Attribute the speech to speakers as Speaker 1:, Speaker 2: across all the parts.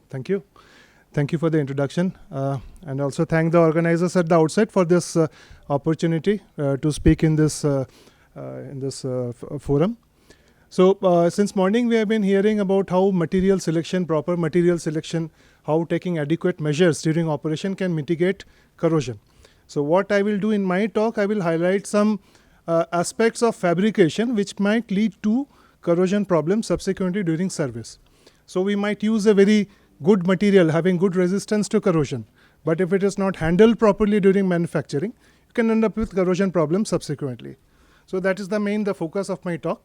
Speaker 1: Thank you. Thank you for the introduction, and also thank the organizers at the outset for this opportunity to speak in this forum. So since morning we have been hearing about how material selection, proper material selection, how taking adequate measures during operation can mitigate corrosion. So what I will do in my talk, I will highlight some aspects of fabrication which might lead to corrosion problems subsequently during service. So we might use a very good material having good resistance to corrosion, but if it is not handled properly during manufacturing, you can end up with corrosion problems subsequently. So that is the focus of my talk.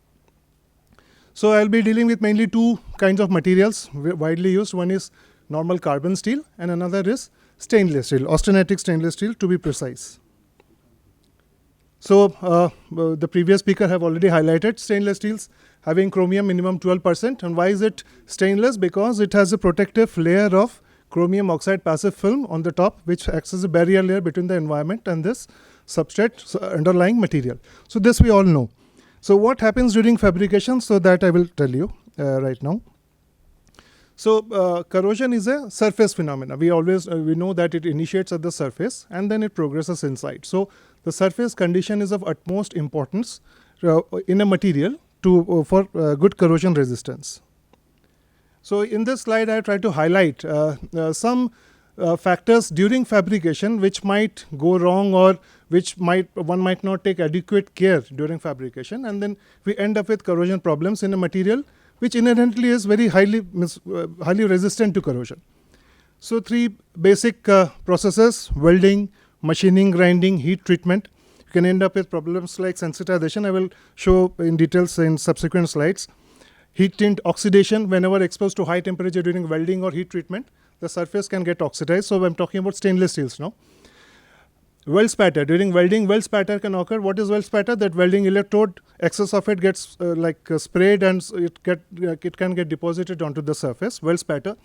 Speaker 1: So I'll be dealing with mainly two kinds of materials widely used. One is normal carbon steel and another is stainless steel, austenitic stainless steel to be precise. So the previous speaker have already highlighted stainless steels having chromium minimum 12%. And why is it stainless? Because it has a protective layer of chromium oxide passive film on the top, which acts as a barrier layer between the environment and this substrate underlying material. So this we all know. So what happens during fabrication? So that I will tell you right now. So corrosion is a surface phenomena. We know that it initiates at the surface and then it progresses inside. So the surface condition is of utmost importance in a material for good corrosion resistance. So in this slide, I try to highlight some factors during fabrication which might go wrong or which one might not take adequate care during fabrication, and then we end up with corrosion problems in a material which inherently is very highly resistant to corrosion. So three basic processes: welding, machining, grinding, heat treatment. You can end up with problems like sensitization. I will show in details in subsequent slides. Heat tint oxidation. Whenever exposed to high temperature during welding or heat treatment, the surface can get oxidized. So I'm talking about stainless steels now. Weld spatter. During welding, weld spatter can occur. What is weld spatter? That welding electrode, excess of it gets sprayed and it can get deposited onto the surface. Weld spatter.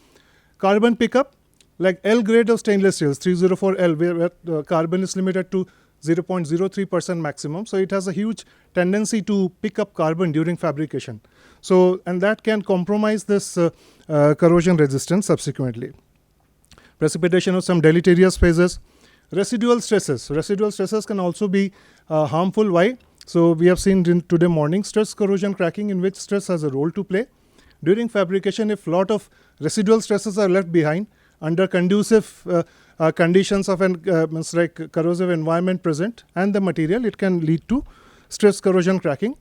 Speaker 1: Carbon pickup, like L grade of stainless steels, 304L, where carbon is limited to 0.03% maximum. So it has a huge tendency to pick up carbon during fabrication. So, and that can compromise this corrosion resistance subsequently. Precipitation of some deleterious phases. Residual stresses. Residual stresses can also be harmful. Why? So we have seen in today morning stress corrosion cracking, in which stress has a role to play. During fabrication, if a lot of residual stresses are left behind under conducive conditions of an corrosive environment present and the material, it can lead to stress corrosion cracking.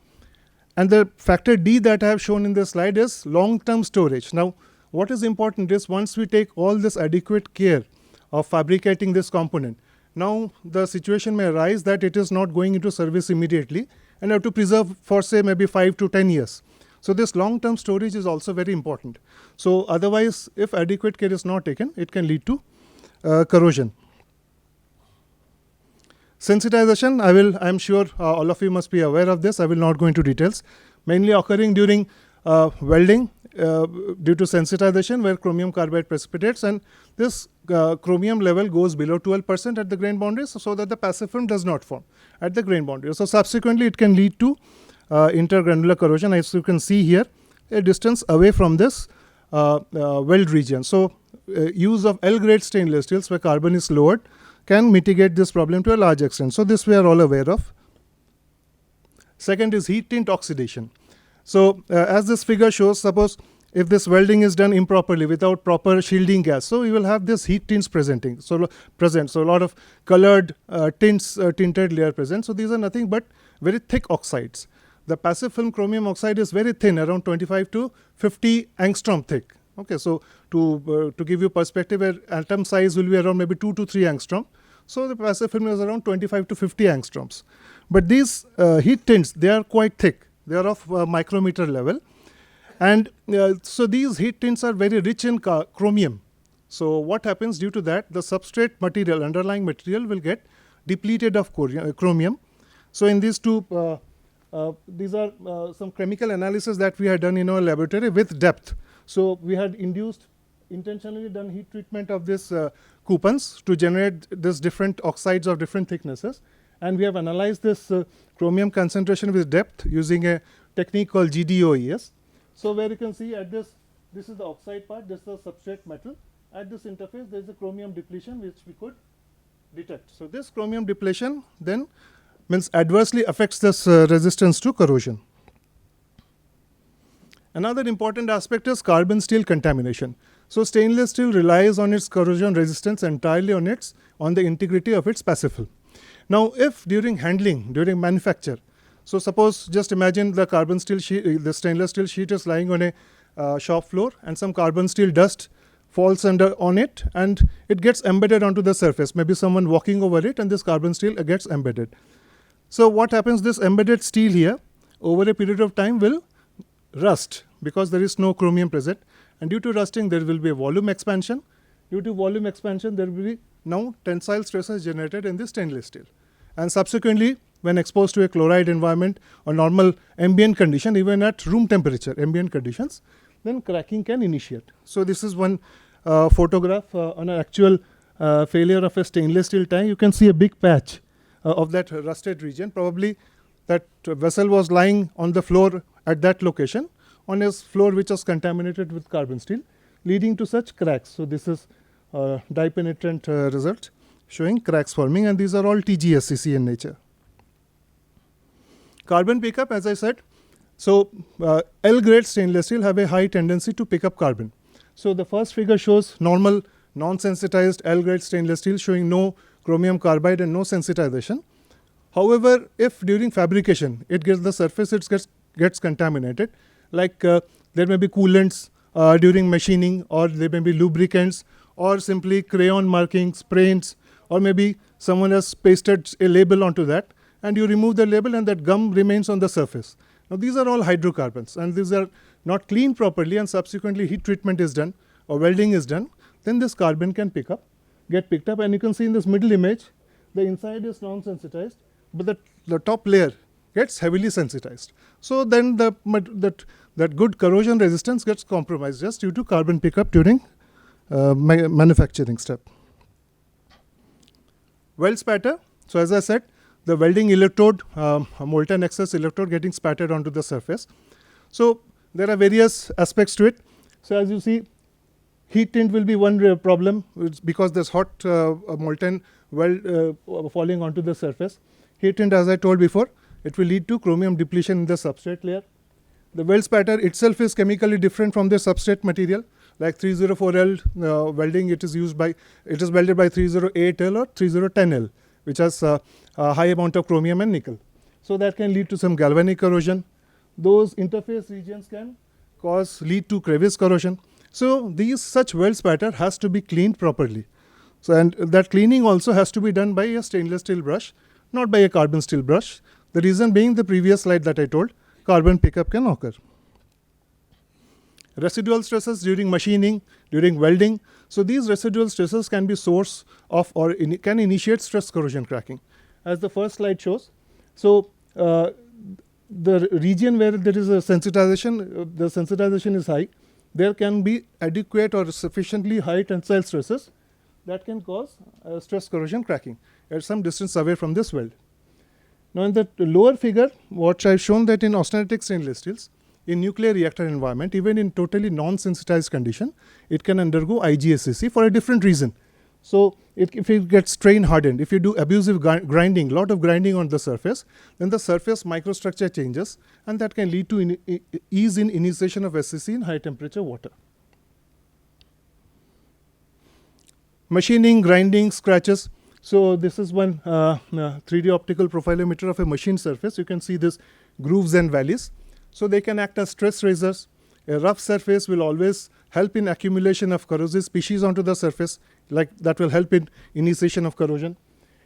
Speaker 1: And the factor D that I have shown in this slide is long-term storage. Now, what is important is once we take all this adequate care of fabricating this component, now the situation may arise that it is not going into service immediately and have to preserve for say maybe 5 to 10 years. So this long-term storage is also very important. So otherwise, if adequate care is not taken, it can lead to corrosion. Sensitization, I am sure all of you must be aware of this. I will not go into details. Mainly occurring during welding due to sensitization, where chromium carbide precipitates, and this chromium level goes below 12% at the grain boundaries, so that the passive film does not form at the grain boundary. So subsequently, it can lead to intergranular corrosion, as you can see here, a distance away from this weld region. So use of L-grade stainless steels where carbon is lowered can mitigate this problem to a large extent. So this we are all aware of. Second is heat tint oxidation. So as this figure shows, suppose if this welding is done improperly without proper shielding gas, so you will have this heat tints present. So a lot of colored tinted layer present. So these are nothing but very thick oxides. The passive film chromium oxide is very thin, around 25 to 50 angstrom thick. Okay, so to give you perspective, atom size will be around maybe 2 to 3 angstrom. So the passive film is around 25 to 50 angstroms. But these heat tints, they are quite thick. They are of micrometer level. And so these heat tints are very rich in chromium. So what happens due to that? The substrate material, underlying material will get depleted of chromium. So in these two, these are some chemical analysis that we had done in our laboratory with depth. So we had intentionally done heat treatment of this coupons to generate this different oxides of different thicknesses. And we have analyzed this chromium concentration with depth using a technique called GDOES. So where you can see at this This is the oxide part, this is the substrate metal. At this interface, there is a chromium depletion which we could detect. So this chromium depletion then means adversely affects this resistance to corrosion. Another important aspect is carbon steel contamination. So stainless steel relies on its corrosion resistance entirely on the integrity of its passive film. Now, if during handling, during manufacture, so suppose just imagine the carbon steel sheet, the stainless steel sheet is lying on a shop floor, and some carbon steel dust falls on it, and it gets embedded onto the surface. Maybe someone walking over it, and this carbon steel gets embedded. So what happens? This embedded steel here, over a period of time, will rust because there is no chromium present, and due to rusting, there will be a volume expansion. Due to volume expansion, there will be now tensile stresses generated in the stainless steel, and subsequently, when exposed to a chloride environment or normal ambient condition, even at room temperature ambient conditions, then cracking can initiate. So this is one photograph on an actual failure of a stainless steel tank. You can see a big patch of that rusted region. Probably that vessel was lying on the floor at that location, on a floor which was contaminated with carbon steel, leading to such cracks. So this is dye penetrant result showing cracks forming, and these are all TGSCC in nature. Carbon pickup, as I said, so L grade stainless steel have a high tendency to pick up carbon. So the first figure shows normal non-sensitized L grade stainless steel showing no chromium carbide and no sensitization. However, if during fabrication it gets the surface, it gets contaminated, like there may be coolants during machining, or there may be lubricants, or simply crayon markings, paints, or maybe someone has pasted a label onto that, and you remove the label and that gum remains on the surface. Now these are all hydrocarbons, and these are not cleaned properly, and subsequently heat treatment is done or welding is done, then this carbon can get picked up, and you can see in this middle image, the inside is non-sensitized, but the top layer gets heavily sensitized. So then that good corrosion resistance gets compromised just due to carbon pickup during manufacturing step. Weld spatter. So as I said, the welding electrode, a molten excess electrode getting spattered onto the surface. So there are various aspects to it. So as you see, heat tint will be one problem, because there's hot molten weld falling onto the surface. Heat tint, as I told before, it will lead to chromium depletion in the substrate layer. The weld spatter itself is chemically different from the substrate material. Like 304L welding, it is welded by 308L or 3010L, which has a high amount of chromium and nickel. So that can lead to some galvanic corrosion. Those interface regions can lead to crevice corrosion. So such weld spatter has to be cleaned properly. So, and that cleaning also has to be done by a stainless steel brush, not by a carbon steel brush. The reason being the previous slide that I told, carbon pickup can occur. Residual stresses during machining, during welding. So these residual stresses can be source of or can initiate stress corrosion cracking, as the first slide shows. So the region where there is a sensitization, the sensitization is high, there can be adequate or sufficiently high tensile stresses that can cause stress corrosion cracking at some distance away from this weld. Now in the lower figure, what I've shown that in austenitic stainless steels, in nuclear reactor environment, even in totally non-sensitized condition, it can undergo IGSCC for a different reason. So if it gets strain hardened, if you do abusive grinding, lot of grinding on the surface, then the surface microstructure changes, and that can lead to ease in initiation of SCC in high temperature water. Machining, grinding, scratches. So this is one 3D optical profilometer of a machine surface. You can see these grooves and valleys. So they can act as stress raisers. A rough surface will always help in accumulation of corrosive species onto the surface, like that will help in initiation of corrosion.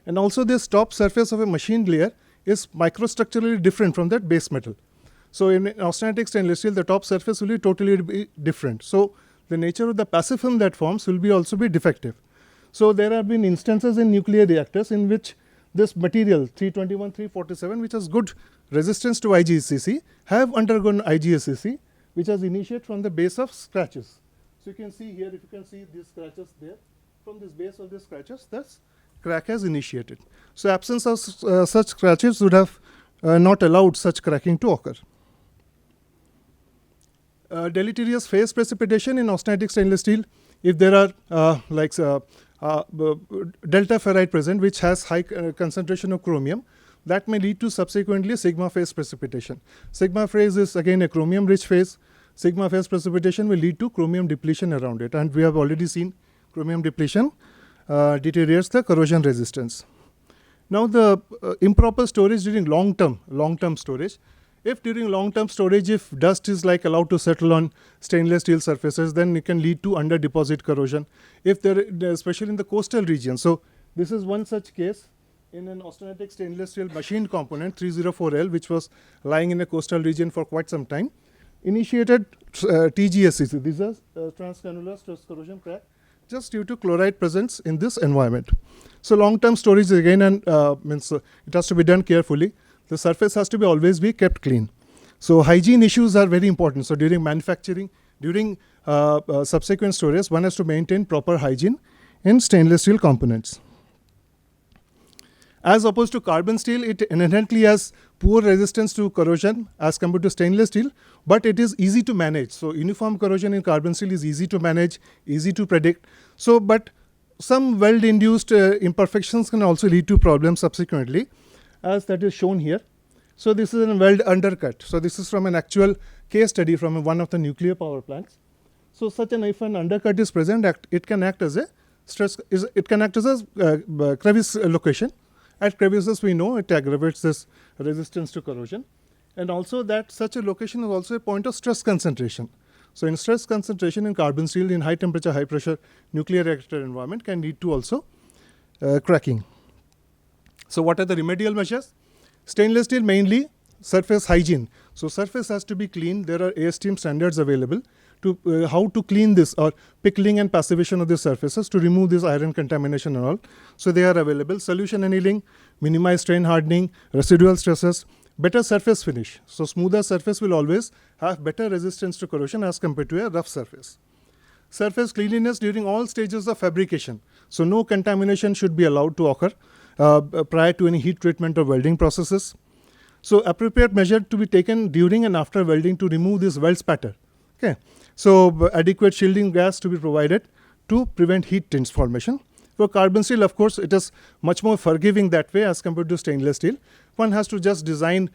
Speaker 1: And also this top surface of a machined layer is microstructurally different from that base metal. So in austenitic stainless steel, the top surface will be totally different. So the nature of the passive film that forms will also be defective. So there have been instances in nuclear reactors in which this material 321, 347, which has good resistance to IGSCC, have undergone IGSCC, which has initiated from the base of scratches. So you can see here, if you can see these scratches there, from this base of the scratches, this crack has initiated. So absence of such scratches would have not allowed such cracking to occur. deleterious phase precipitation in austenitic stainless steel, if there are delta ferrite present which has high concentration of chromium, that may lead to subsequently sigma phase precipitation. Sigma phase is again a chromium rich phase. Sigma phase precipitation will lead to chromium depletion around it, and we have already seen chromium depletion deteriorates the corrosion resistance. Now the improper storage during long-term storage. If during long-term storage, if dust is like allowed to settle on stainless steel surfaces, then it can lead to under deposit corrosion. If there, especially in the coastal region. So this is one such case in an austenitic stainless steel machined component 304L, which was lying in a coastal region for quite some time. Initiated TGSC, these are transgranular stress corrosion crack, just due to chloride presence in this environment. So long-term storage again, and it has to be done carefully. The surface has to be always be kept clean. So hygiene issues are very important. So during manufacturing, during subsequent storage, one has to maintain proper hygiene in stainless steel components. As opposed to carbon steel, it inherently has poor resistance to corrosion as compared to stainless steel, but it is easy to manage. So uniform corrosion in carbon steel is easy to manage, easy to predict. So, but some weld-induced imperfections can also lead to problems subsequently, as that is shown here. So this is a weld undercut. So this is from an actual case study from one of the nuclear power plants. So such an, if an undercut is present, it can act as a stress. It can act as a crevice location. At crevices, we know it aggravates this resistance to corrosion, and also that such a location is also a point of stress concentration. So in stress concentration in carbon steel in high temperature, high pressure nuclear reactor environment can lead to also cracking. So what are the remedial measures? Stainless steel mainly surface hygiene. So surface has to be clean. There are ASTM standards available to how to clean this, or pickling and passivation of the surfaces to remove this iron contamination and all. So they are available. Solution annealing, minimize strain hardening, residual stresses, better surface finish. So smoother surface will always have better resistance to corrosion as compared to a rough surface. Surface cleanliness during all stages of fabrication. So no contamination should be allowed to occur prior to any heat treatment or welding processes. So appropriate measure to be taken during and after welding to remove this weld spatter. Okay. So adequate shielding gas to be provided to prevent heat transformation. For carbon steel, of course, it is much more forgiving that way as compared to stainless steel. One has to just design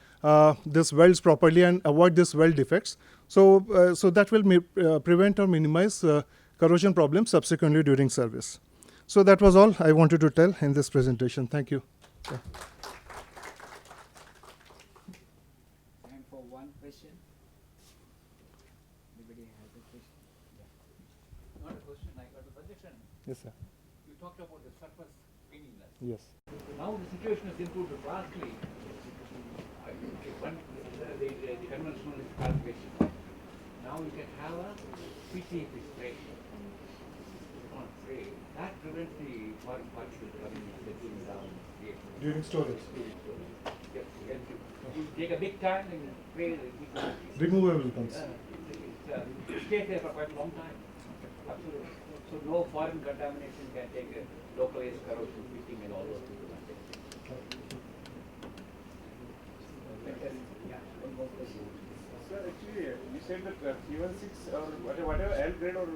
Speaker 1: this welds properly and avoid this weld defects. So, so that will prevent or minimize corrosion problems subsequently during service. So that was all I wanted to tell in this presentation. Thank you. Yeah.
Speaker 2: Time for one question. Anybody has a question? Yeah.
Speaker 3: Not a question, I got a suggestion.
Speaker 1: Yes, sir.
Speaker 3: You talked about the surface cleanliness.
Speaker 1: Yes.
Speaker 3: Now the situation has improved vastly. The conventional is fabrication. Now you can have a PTFE spray. On spray. That prevents the foreign particles coming settling down.
Speaker 1: During storage.
Speaker 3: Yes, you take a big time and spray the
Speaker 1: Removable comes.
Speaker 3: it stays there for quite a long time. Absolutely. So no foreign contamination can take a localized corrosion, pitting and all those things.
Speaker 2: Yeah, one more question.
Speaker 4: Sir, actually, you said that C16 or whatever L grade or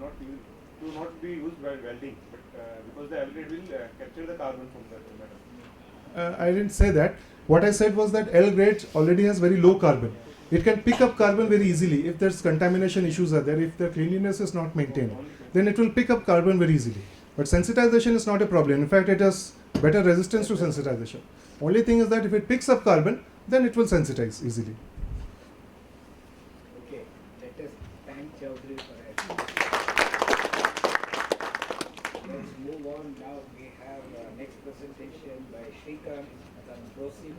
Speaker 4: not be used while welding, but because the L grade will capture the carbon from the metal.
Speaker 1: I didn't say that. What I said was that L grade already has very low carbon. It can pick up carbon very easily. If there's contamination issues are there, if the cleanliness is not maintained, then it will pick up carbon very easily. But sensitization is not a problem. In fact, it has better resistance to sensitization. Only thing is that if it picks up carbon, then it will sensitize easily.
Speaker 2: Okay, let us thank Chowdhary for it. Let's move on now. We have next presentation by Shrikant on Corrosin.